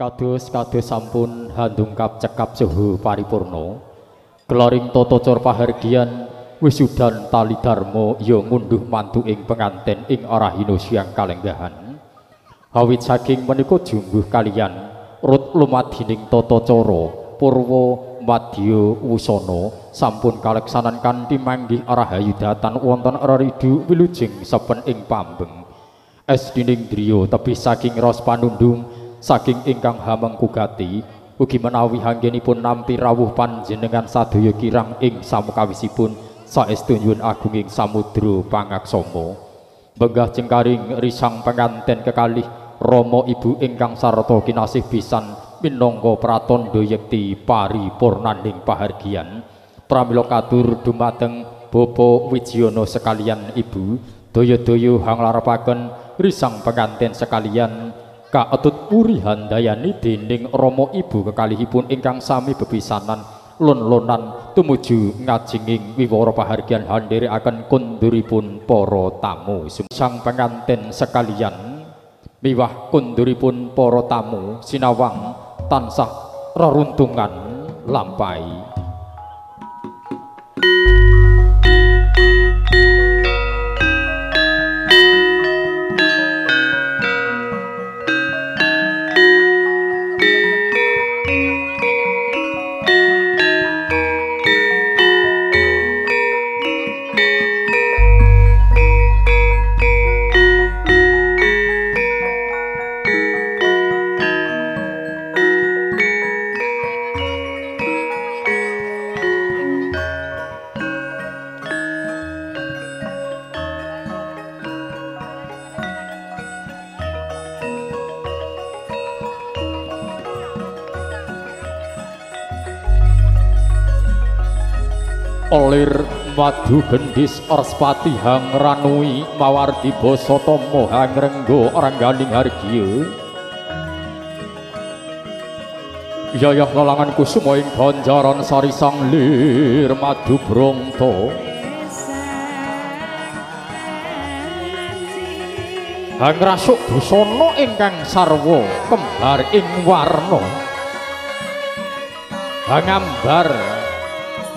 Kados sampun handungkap cekap suhu paripurna geloring tata cara pahargyan wisudan tali dharma ya ngunduh mantu ing penganten ing arahina siang kalenggahan awit saking menika jumbuh kaliyan rut lumadining tata cara purwa madya wusana sampun kaleksanan kanthi manggih arahayudatan wonten reridu wilujeng sepen ing pambeng esdining driya tebih saking ros panundung saking ingkang hamengkugati ugi menawi hanggenipun nampi rawuh panjenengan sadaya kirang ing samukawisipun saestu nyuwun agunging samudra pangaksama benggah cengkaring risang penganten kekalih Rama Ibu ingkang sarta kinasih pisan minangka pratandha yekti paripurnaning pahargyan pramila katur dumateng Bapak Wijayana sekalian Ibu daya-daya hanglarepaken risang penganten sekalian kaetut puri handayani dening Rama Ibu kekalihipun ingkang sami bepisanan lon-lonan tumuju ngajenging wiwara pahargyan handherekaken kunduripun para tamu sang penganten sekalian miwah kunduripun para tamu sinawang tansah reruntungan lampahi. Olir madu gendis orspati hang ranui mawardi basa tama hang renggo rangganing hargya yayah lalangan kusuma ing ganjaran sari sang lir madu brongto hang rasuk busana ingkang sarwa kembar ing warna hang ambar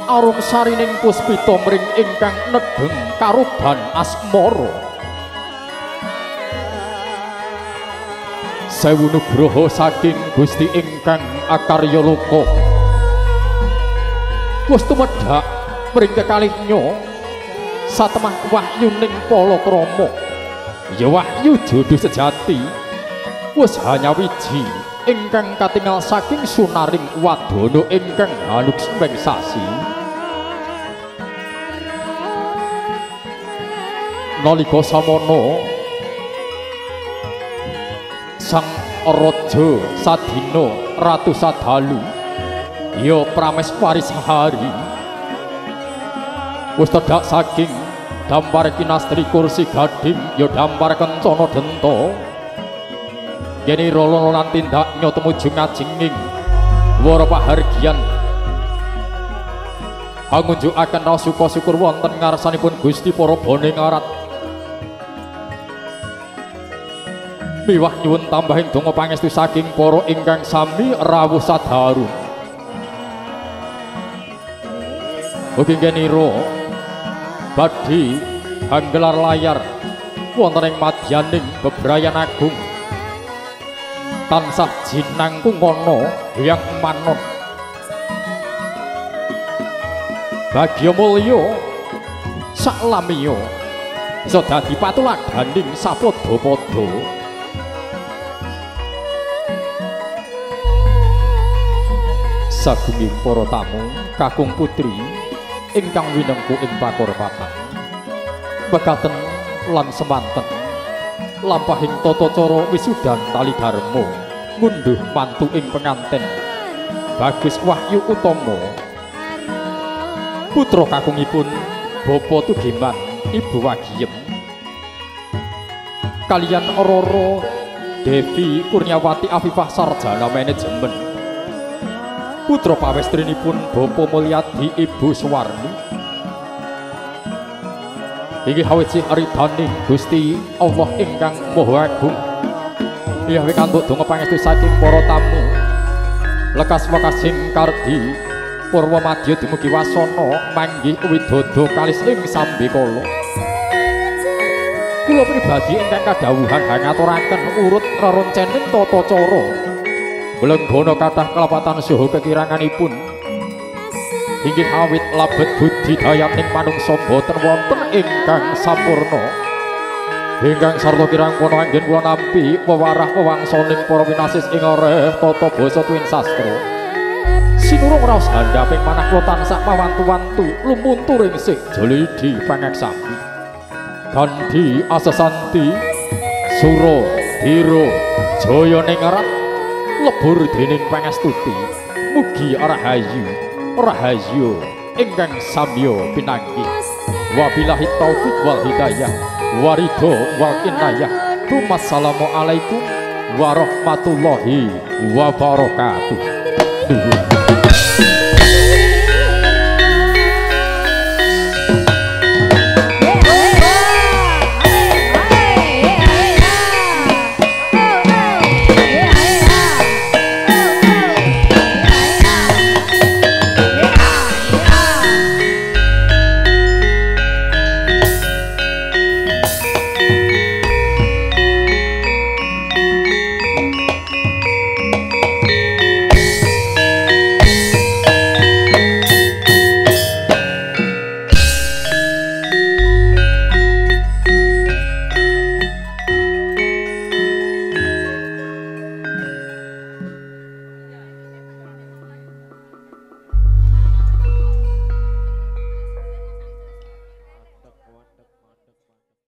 arung sarining puspita mring ingkang nedheng karuban asmara sewu nugraha saking Gusti ingkang akarya loka wis tumedhak mring kekalihnya satemah wahyuning palakrama ya wahyu jodoh sejati wis hanya wiji ingkang katingal saking sunaring wadana ingkang hanuksmeng sasi nalika samana sang raja sadina ratu sadalu ya prameswari sahari wis tedhak saking dampar kinastri kursi gading ya dampar kencana denta yeni rolo-lolan tindaknya tumuju ngajenging wara pahargyan angunjukaken rasuka syukur wonten ngarsanipun Gusti para bone ngarat miwah nyuwun tambahing donga pangestu saking para ingkang sami rawuh sadharu ugi genira badhe hanggelar layar wonten ing madyaning bebrayan agung tansah jinangkung kono yang manon bagya mulya saklamiya isa dadi patuladaning sapada-pada sagunging para tamu kakung putri ingkang winengku ing pakurmatan mekaten lan semanten lampahing tata cara wisudan tali dharma ngunduh mantu ing penganten Bagus Wahyu Utama putra kakungipun Bapa Tugiman Ibu Wagiem kaliyan Roro Devi Kurniawati Afifah Sarjana Manajemen putra pawestrinipun Bapa Mulyadi Ibu Suwarni inggih awit ridhaning Gusti Allah ingkang Maha Agung iya kantut donga pangestu saking para tamu lekas wekasing kardi purwa madya dumugi wasana manggih widodo kalis ing sambikala kula pribadi ingkang kadhawuhan ngaturaken urut reroncening tata cara Belenggana kathah kelepatan saha kekiranganipun inggih awit labet budidayaning manungsa boten wonten ingkang sampurna ingkang sarta kirang puna anggen kula nampi wewarah wewangsaning para winasis ing areh tata basa tuwin sastra sinurung raos handhaping manah kula tansah mawantu-wantu lumunturing sih jlidi pangeksami kanthi asesanti sura dira jaya ning arat lebur dening pangestuti mugi rahayu ingkang samya pinanggih wabillahi taufik wal hidayah waridho wal inayah wassalamu alaikum warahmatullahi wabarakatuh.